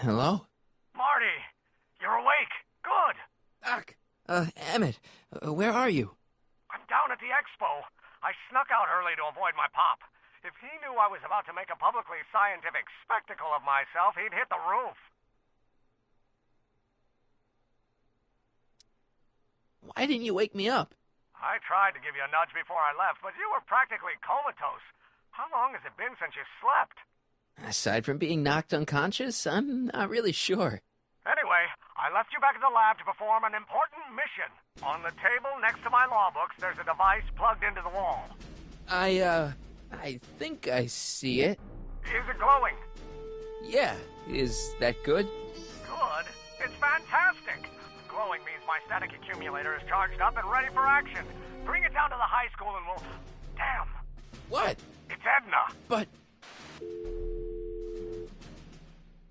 Hello? Marty, you're awake. Good. Doc. Emmett, where are you? I'm down at the expo. I snuck out early to avoid my pop. If he knew I was about to make a publicly scientific spectacle of myself, he'd hit the roof. Why didn't you wake me up? I tried to give you a nudge before I left, but you were practically comatose. How long has it been since you slept? Aside from being knocked unconscious, I'm not really sure. Anyway, I left you back at the lab to perform an important mission. On the table next to my law books, there's a device plugged into the wall. I think I see it. Is it glowing? Yeah, is that good? Good? It's fantastic. Glowing means my static accumulator is charged up and ready for action. Bring it down to the high school and we'll... Damn. What? It's Edna. But...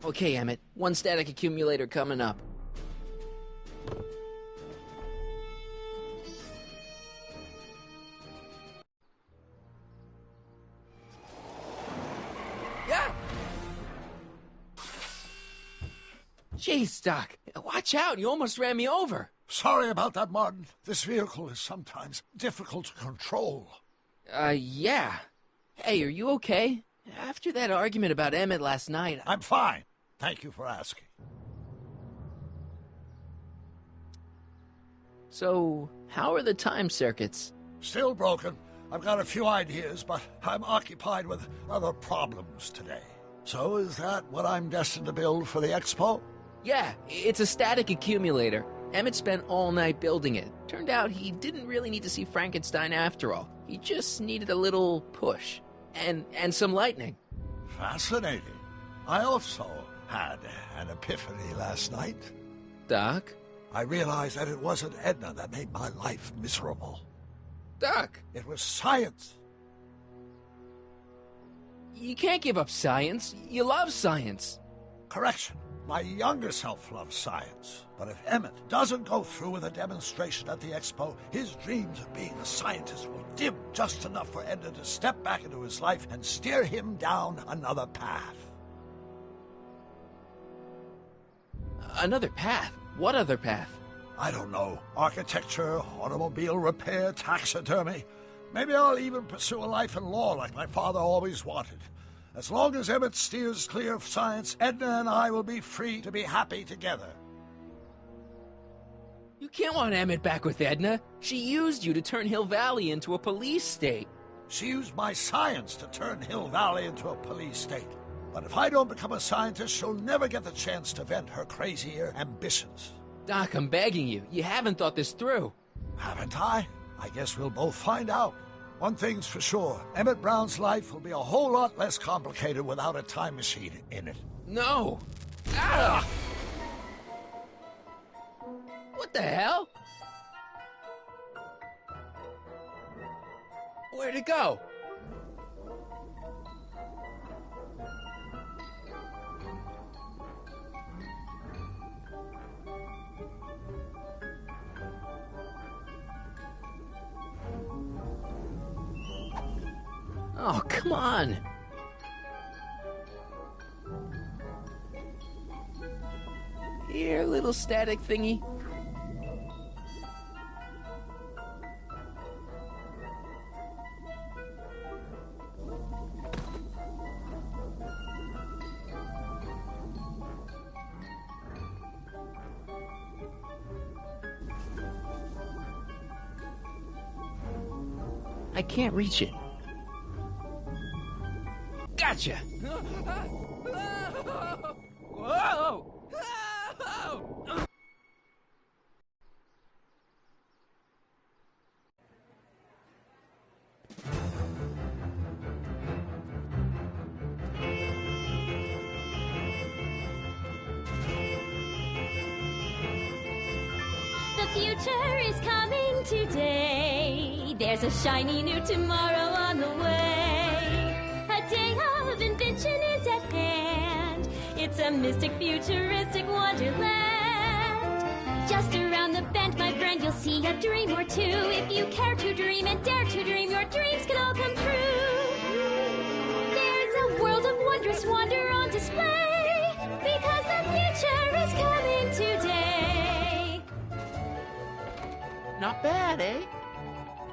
Okay, Emmett. One static accumulator coming up. Yeah! Jeez, Doc. Watch out. You almost ran me over. Sorry about that, Martin. This vehicle is sometimes difficult to control. Yeah. Hey, are you okay? After that argument about Emmett last night... I'm fine. Thank you for asking. So, how are the time circuits? Still broken. I've got a few ideas, but I'm occupied with other problems today. So is that what I'm destined to build for the expo? Yeah, it's a static accumulator. Emmett spent all night building it. Turned out he didn't really need to see Frankenstein after all. He just needed a little push. And some lightning. Fascinating. I also had an epiphany last night. Doc? I realized that it wasn't Edna that made my life miserable. Doc! It was science. You can't give up science. You love science. Correction. My younger self loves science. But if Emmett doesn't go through with a demonstration at the expo, his dreams of being a scientist will dim just enough for Edna to step back into his life and steer him down another path. Another path? What other path? I don't know. Architecture, automobile repair, taxidermy. Maybe I'll even pursue a life in law like my father always wanted. As long as Emmett steers clear of science, Edna and I will be free to be happy together. You can't want Emmett back with Edna. She used you to turn Hill Valley into a police state. She used my science to turn Hill Valley into a police state. But if I don't become a scientist, she'll never get the chance to vent her crazier ambitions. Doc, I'm begging you. You haven't thought this through. Haven't I? I guess we'll both find out. One thing's for sure. Emmett Brown's life will be a whole lot less complicated without a time machine in it. No! Ah! What the hell? Where'd it go? Oh, come on! Here, little static thingy. I can't reach it. Gotcha! Whoa! The future is coming today. There's a shiny new tomorrow on the way. A day of invention is at hand. It's a mystic, futuristic wonderland. Just around the bend, my friend, you'll see a dream or two. If you care to dream and dare to dream, your dreams can all come true. bad, eh?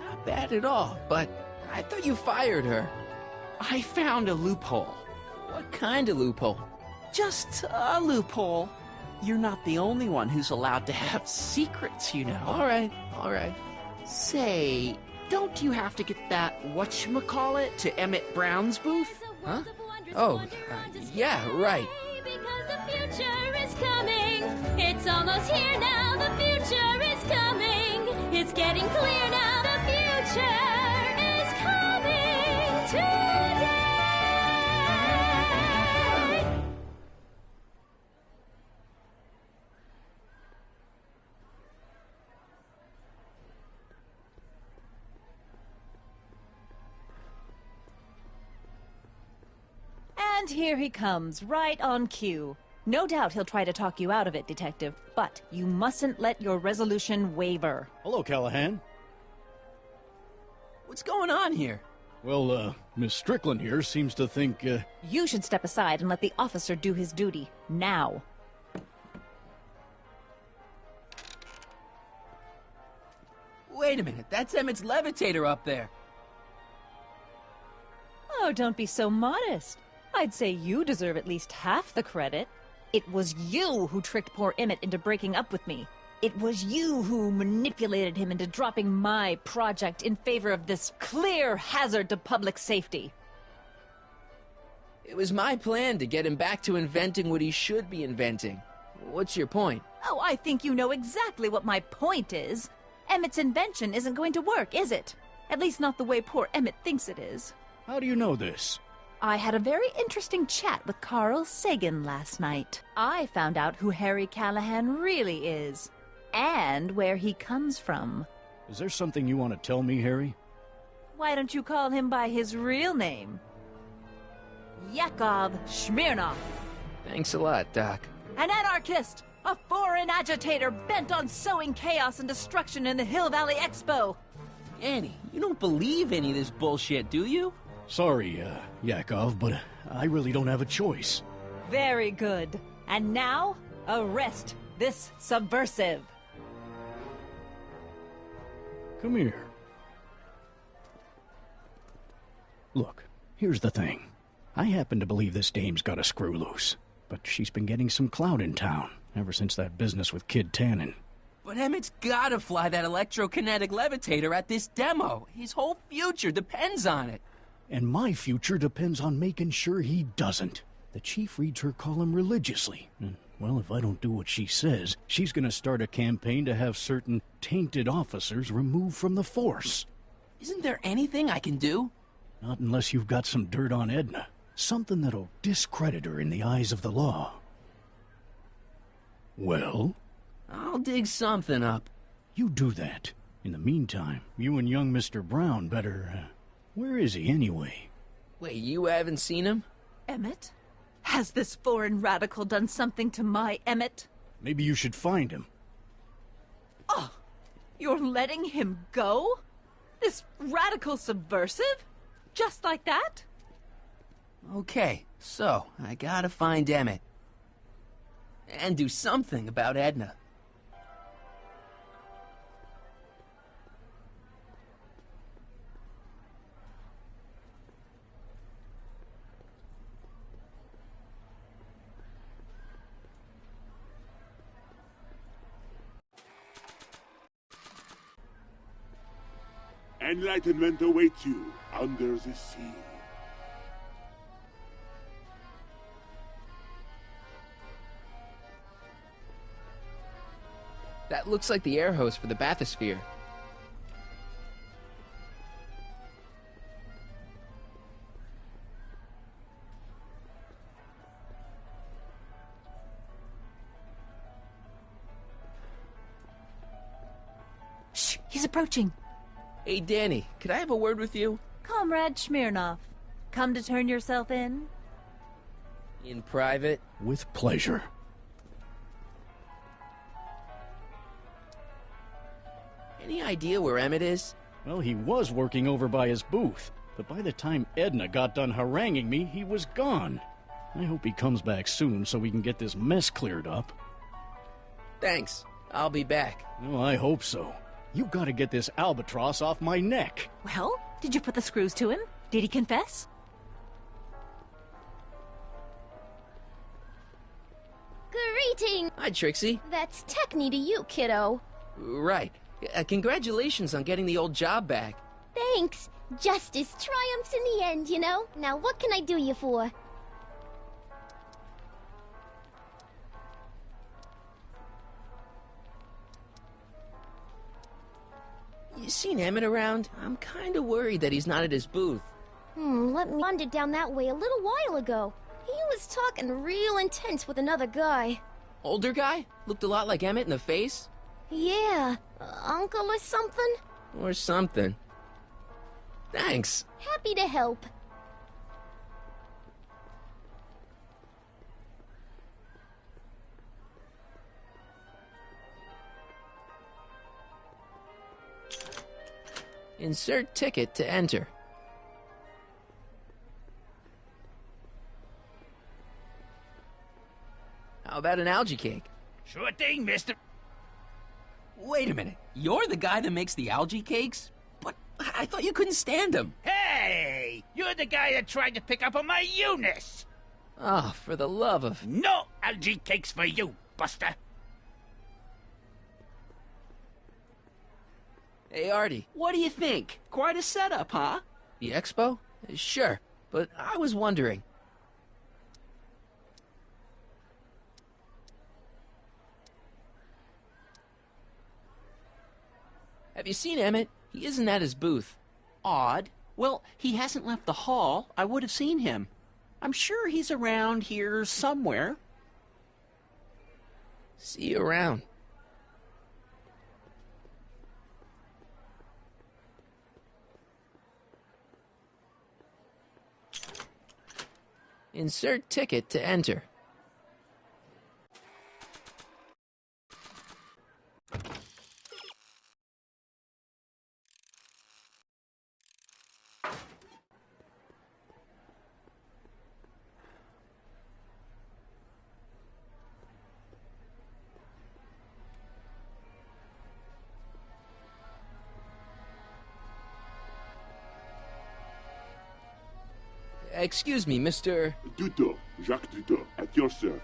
Not bad at all, but I thought you fired her. I found a loophole. What kind of loophole? Just a loophole. You're not the only one who's allowed to have secrets, you know. All right. Say, don't you have to get that whatchamacallit to Emmett Brown's booth? Huh? Oh, yeah, right. Because the future is coming. It's almost here now. The future is coming. It's getting clear now. The future is coming today. And here he comes, right on cue. No doubt he'll try to talk you out of it, Detective, but you mustn't let your resolution waver. Hello, Callahan. What's going on here? Well, Miss Strickland here seems to think, You should step aside and let the officer do his duty, now. Wait a minute, that's Emmett's levitator up there. Oh, don't be so modest. I'd say you deserve at least half the credit. It was you who tricked poor Emmett into breaking up with me. It was you who manipulated him into dropping my project in favor of this clear hazard to public safety. It was my plan to get him back to inventing what he should be inventing. What's your point? Oh, I think you know exactly what my point is. Emmett's invention isn't going to work, is it? At least not the way poor Emmett thinks it is. how do you know this? I had a very interesting chat with Carl Sagan last night. I found out who Harry Callahan really is, and where he comes from. Is there something you want to tell me, Harry? Why don't you call him by his real name? Yakov Smirnov. Thanks a lot, Doc. An anarchist! A foreign agitator bent on sowing chaos and destruction in the Hill Valley Expo! Annie, you don't believe any of this bullshit, do you? Sorry, Yakov, but I really don't have a choice. Very good. And now, arrest this subversive. Come here. Look, here's the thing. I happen to believe this dame's got a screw loose, but she's been getting some clout in town ever since that business with Kid Tannen. But Emmett's gotta fly that electrokinetic levitator at this demo. His whole future depends on it. And my future depends on making sure he doesn't. The chief reads her column religiously. And, well, if I don't do what she says, she's gonna start a campaign to have certain tainted officers removed from the force. Isn't there anything I can do? Not unless you've got some dirt on Edna. Something that'll discredit her in the eyes of the law. Well? I'll dig something up. You do that. In the meantime, you and young Mr. Brown better, where is he anyway? Wait, you haven't seen him? Emmett? Has this foreign radical done something to my Emmett? Maybe you should find him. Oh, you're letting him go? This radical subversive? Just like that? Okay, so I gotta find Emmett. And do something about Edna. Enlightenment awaits you under the sea. That looks like the air hose for the bathysphere. Shh, he's approaching. Hey, Danny, could I have a word with you? Comrade Smirnov, come to turn yourself in? In private? With pleasure. Any idea where Emmett is? Well, he was working over by his booth, but by the time Edna got done haranguing me, he was gone. I hope he comes back soon so we can get this mess cleared up. Thanks. I'll be back. Oh, I hope so. You gotta get this albatross off my neck. Well, did you put the screws to him? Did he confess? Greeting! Hi, Trixie. That's Techni to you, kiddo. Right. Congratulations on getting the old job back. Thanks. Justice triumphs in the end, you know? Now what can I do you for? You seen Emmett around? I'm kinda worried that he's not at his booth. Let me wandered down that way a little while ago. He was talking real intense with another guy. Older guy? Looked a lot like Emmett in the face? Yeah, uncle or something? Or something. Thanks. Happy to help. Insert ticket to enter. How about an algae cake? Sure thing, mister. Wait a minute. You're the guy that makes the algae cakes? But I thought you couldn't stand them. Hey! You're the guy that tried to pick up on my Eunice! Oh, for the love of... No algae cakes for you, Buster! Hey, Artie. What do you think? Quite a setup, huh? The expo? Sure, but I was wondering. Have you seen Emmett? He isn't at his booth. Odd. Well, he hasn't left the hall. I would have seen him. I'm sure he's around here somewhere. See you around. Insert ticket to enter. Excuse me, Mr. Duto, Jacques Duto, at your service.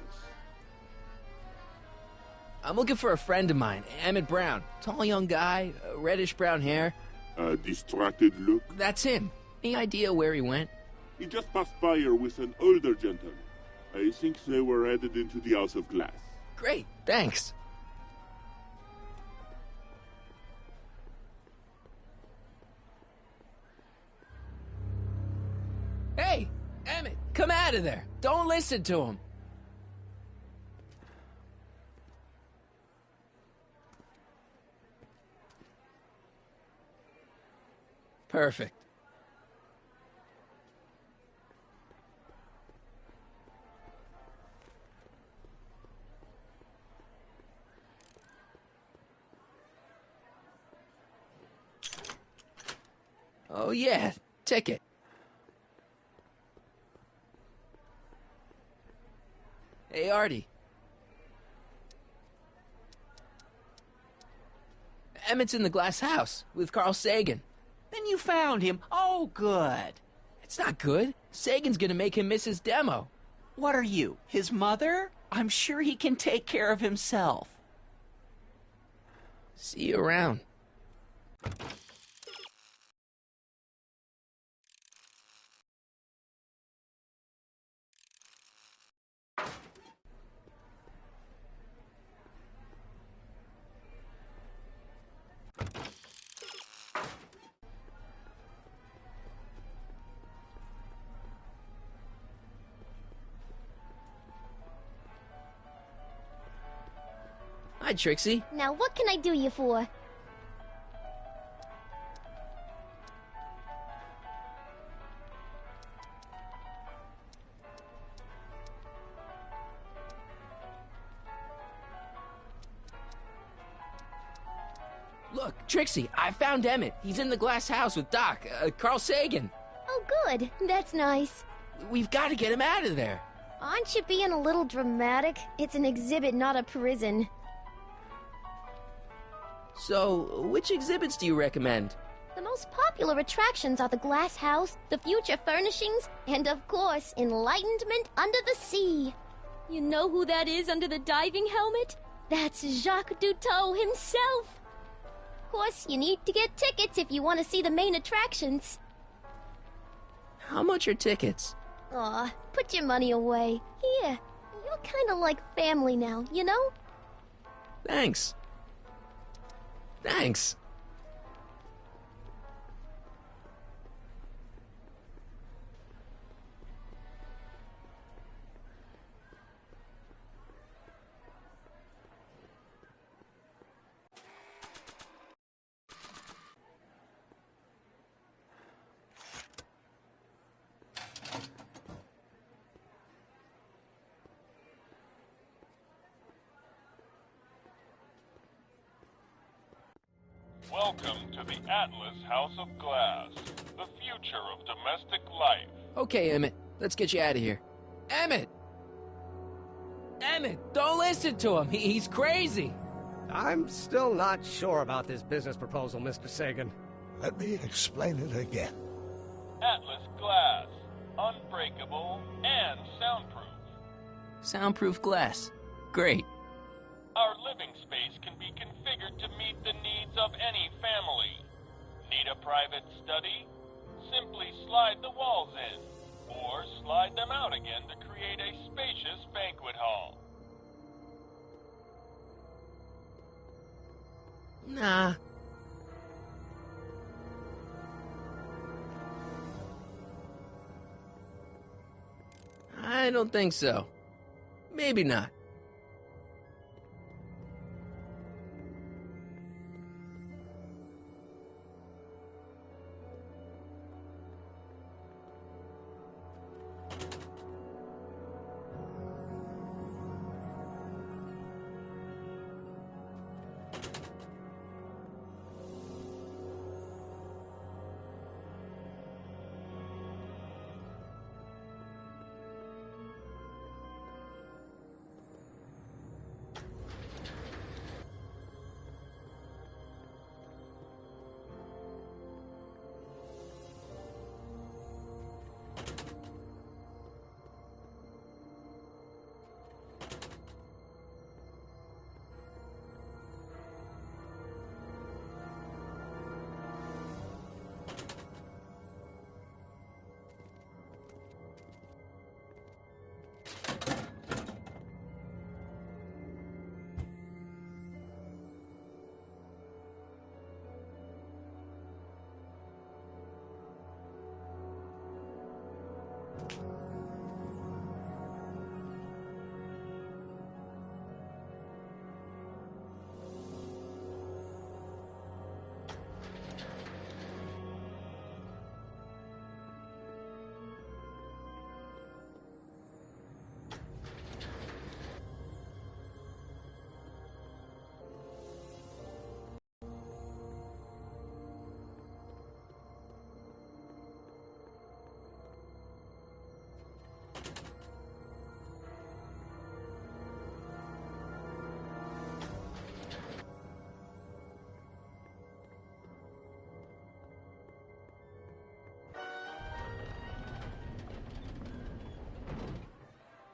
I'm looking for a friend of mine, Emmett Brown. Tall young guy, reddish-brown hair. A distracted look. That's him. Any idea where he went? He just passed by here with an older gentleman. I think they were headed into the House of Glass. Great, thanks. Hey, Emmett, come out of there. Don't listen to him. Perfect. Oh yeah, ticket. Hey, Artie. Emmett's in the glass house with Carl Sagan. Then you found him. Oh, good. It's not good. Sagan's gonna make him miss his demo. What are you, his mother? I'm sure he can take care of himself. See you around. Hi, Trixie. Now what can I do you for? Look, Trixie, I found Emmett. He's in the glass house with Doc, Carl Sagan. Oh good, that's nice. We've got to get him out of there. Aren't you being a little dramatic? It's an exhibit, not a prison. So, which exhibits do you recommend? The most popular attractions are the Glass House, the Future Furnishings, and of course, Enlightenment Under the Sea. You know who that is under the diving helmet? That's Jacques Duteau himself. Of course, you need to get tickets if you want to see the main attractions. How much are tickets? Aw, put your money away. Here, you're kind of like family now, you know? Thanks. Thanks. Welcome to the Atlas House of Glass, the future of domestic life. Okay, Emmett, let's get you out of here. Emmett! Emmett, don't listen to him. He's crazy. I'm still not sure about this business proposal, Mr. Sagan. Let me explain it again. Atlas Glass, unbreakable and soundproof. Soundproof glass. Great. Our living space can be configured to meet the needs of any family. Need a private study? Simply slide the walls in, or slide them out again to create a spacious banquet hall. Nah. I don't think so. Maybe not.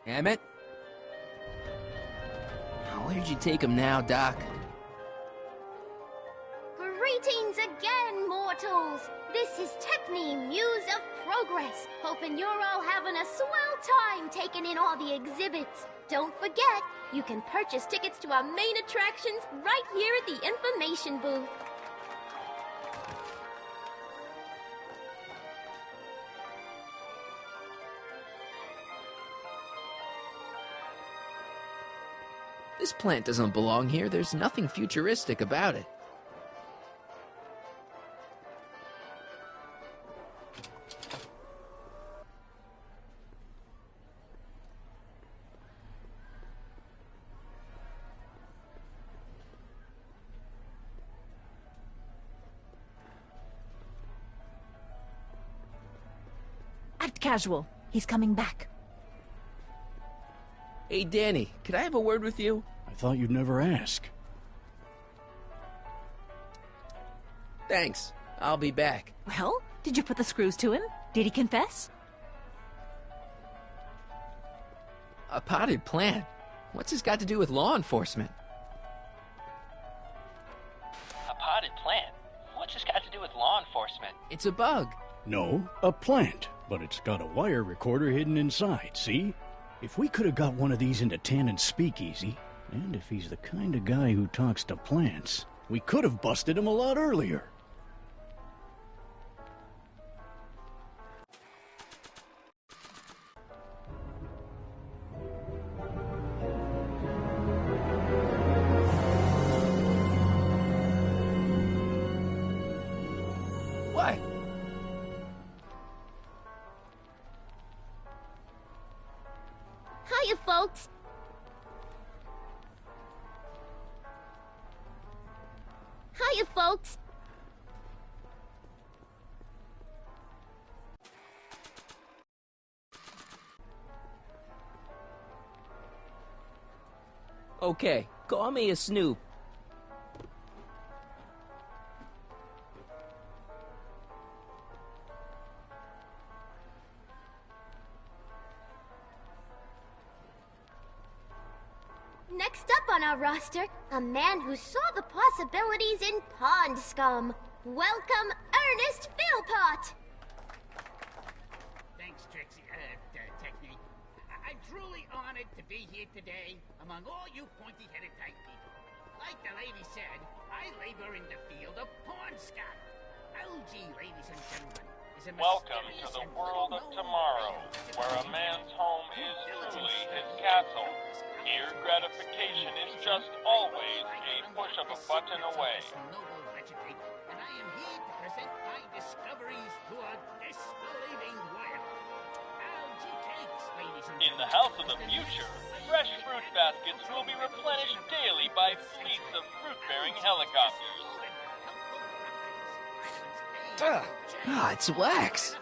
Emmett? Where'd you take him now, Doc? Greetings again, mortals! This is Techne, Muse of Progress. Hoping you're all having a swell time taking in all the exhibits. Don't forget, you can purchase tickets to our main attractions right here at the information booth. This plant doesn't belong here. There's nothing futuristic about it. Act casual. He's coming back. Hey, Danny, could I have a word with you? I thought you'd never ask. Thanks. I'll be back. Well, did you put the screws to him? Did he confess? A potted plant? What's this got to do with law enforcement? A potted plant? What's this got to do with law enforcement? It's a bug. No, a plant. But it's got a wire recorder hidden inside, see? If we could have got one of these into Tannen's speakeasy, and if he's the kind of guy who talks to plants, we could have busted him a lot earlier. What? Hiya, folks. Hiya, folks. Okay, call me a snoop. Next up on our roster, a man who saw the possibilities in pond scum. Welcome, Ernest Philpott. Thanks, Trixie, Technique. I'm truly honored to be here today among all you pointy-headed type people. Like the lady said, I labor in the field of pond scum. Algae, ladies and gentlemen, is a Welcome to the world of tomorrow, where a man's home is truly his castle. Here, gratification is just always a push of a button away. Noble vegetate, and I am here to present my discoveries to a disbelieving world. Algae cakes, ladies and gentlemen. In the house of the future, fresh fruit baskets will be replenished daily by fleets of fruit-bearing helicopters. It's wax.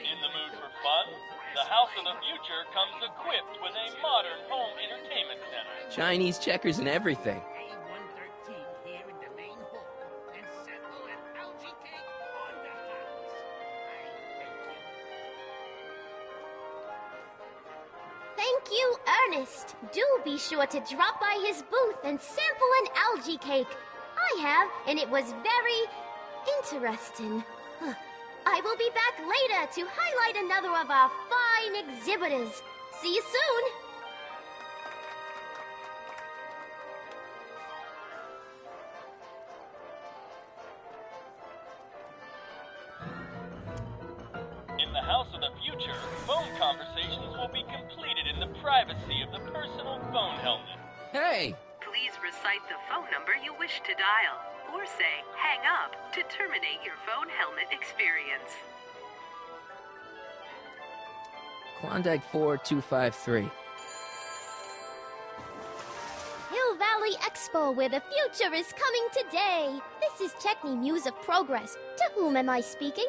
In the mood for fun, the House of the Future comes equipped with a modern home entertainment center. Chinese checkers and everything. A113 here in the main hall, and settle an algae cake on the house. I thank you. Thank you, Ernest. Do be sure to drop by his booth and sample an algae cake. I have, and it was very interesting. I will be back later to highlight another of our fine exhibitors. See you soon! In the House of the Future, phone conversations will be completed in the privacy of the personal phone helmet. Hey! Please recite the phone number you wish to dial, or say hang up to terminate your phone helmet experience. Klondike 4253. Hill Valley Expo, where the future is coming today. This is Techni Muse of Progress. To whom am I speaking?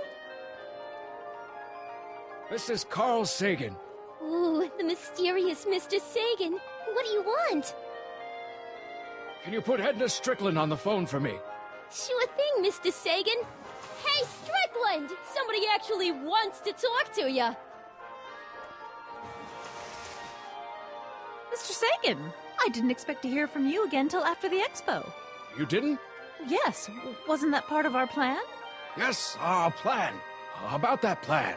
This is Carl Sagan. Ooh, the mysterious Mr. Sagan. What do you want? Can you put Edna Strickland on the phone for me? Sure thing, Mr. Sagan. Hey, Strickland! Somebody actually wants to talk to you. Mr. Sagan, I didn't expect to hear from you again till after the expo. You didn't? Yes, wasn't that part of our plan? Yes, our plan. About that plan.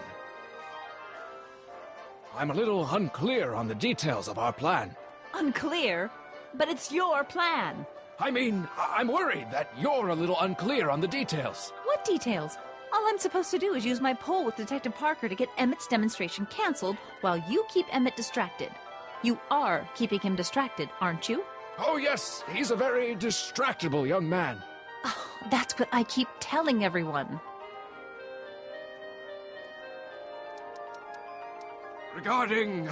I'm a little unclear on the details of our plan. Unclear? But it's your plan. I mean, I'm worried that you're a little unclear on the details. What details? All I'm supposed to do is use my poll with Detective Parker to get Emmett's demonstration canceled while you keep Emmett distracted. You are keeping him distracted, aren't you? Oh, yes, he's a very distractible young man. Oh, that's what I keep telling everyone. Regarding,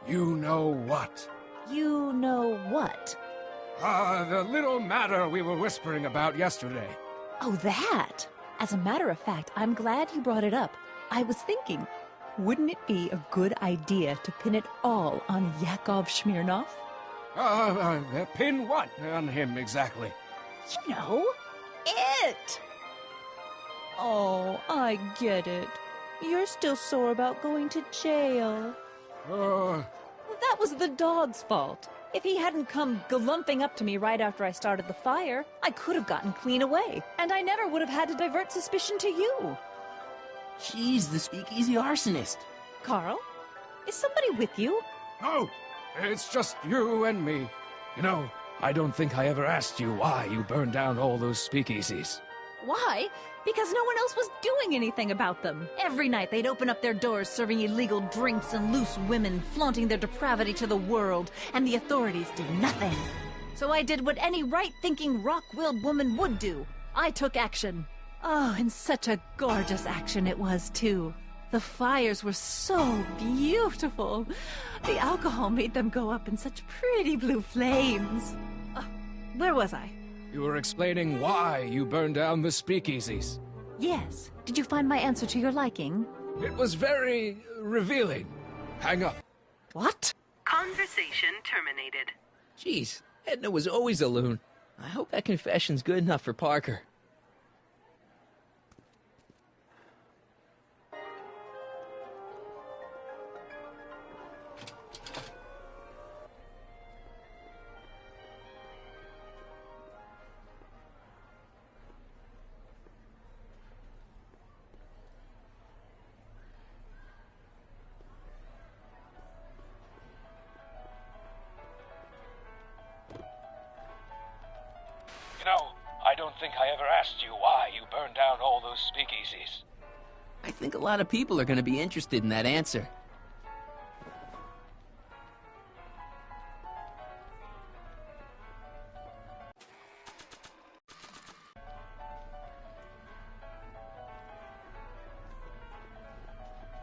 you know what? You know what? The little matter we were whispering about yesterday. Oh, that! As a matter of fact, I'm glad you brought it up. I was thinking, wouldn't it be a good idea to pin it all on Yakov Smirnov? Pin what on him exactly? You know, it! Oh, I get it. You're still sore about going to jail. That was the dog's fault. If he hadn't come galumping up to me right after I started the fire, I could have gotten clean away, and I never would have had to divert suspicion to you. She's the speakeasy arsonist. Carl, is somebody with you? No, it's just you and me. You know, I don't think I ever asked you why you burned down all those speakeasies. Why? Because no one else was doing anything about them. Every night they'd open up their doors serving illegal drinks and loose women, flaunting their depravity to the world, and the authorities did nothing. So I did what any right-thinking, rock-willed woman would do. I took action. Oh, and such a gorgeous action it was, too. The fires were so beautiful. The alcohol made them go up in such pretty blue flames. Where was I? You were explaining why you burned down the speakeasies. Yes. Did you find my answer to your liking? It was very revealing. Hang up. What? Conversation terminated. Jeez, Edna was always a loon. I hope that confession's good enough for Parker. I don't think I ever asked you why you burned down all those speakeasies. I think a lot of people are going to be interested in that answer.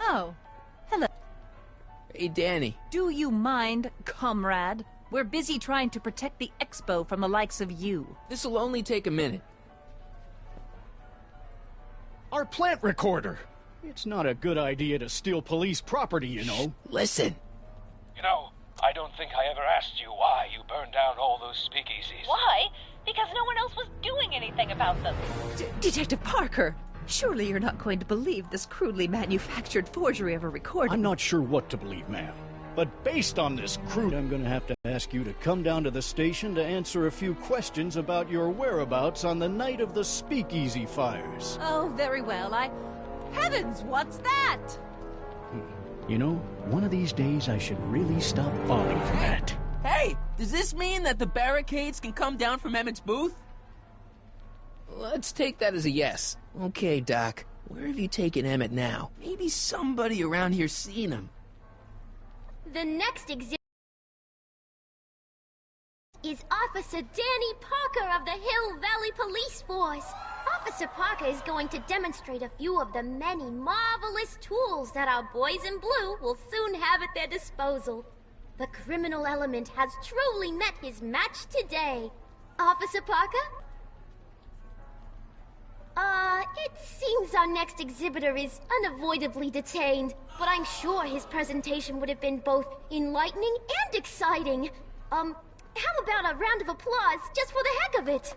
Oh, hello. Hey, Danny. Do you mind, comrade? We're busy trying to protect the Expo from the likes of you. This'll only take a minute. Our plant recorder! It's not a good idea to steal police property, you know. Listen. You know, I don't think I ever asked you why you burned down all those speakeasies. Why? Because no one else was doing anything about them. Detective Parker, surely you're not going to believe this crudely manufactured forgery of a recording. I'm not sure what to believe, ma'am. But based on this crude, I'm gonna have to ask you to come down to the station to answer a few questions about your whereabouts on the night of the speakeasy fires. Oh, very well. Heavens, what's that? You know, one of these days I should really stop falling for that. Hey, does this mean that the barricades can come down from Emmett's booth? Let's take that as a yes. Okay, Doc. Where have you taken Emmett now? Maybe somebody around here's seen him. The next exhibit is Officer Danny Parker of the Hill Valley Police Force. Officer Parker is going to demonstrate a few of the many marvelous tools that our boys in blue will soon have at their disposal. The criminal element has truly met his match today. Officer Parker? It seems our next exhibitor is unavoidably detained, but I'm sure his presentation would have been both enlightening and exciting. How about a round of applause just for the heck of it?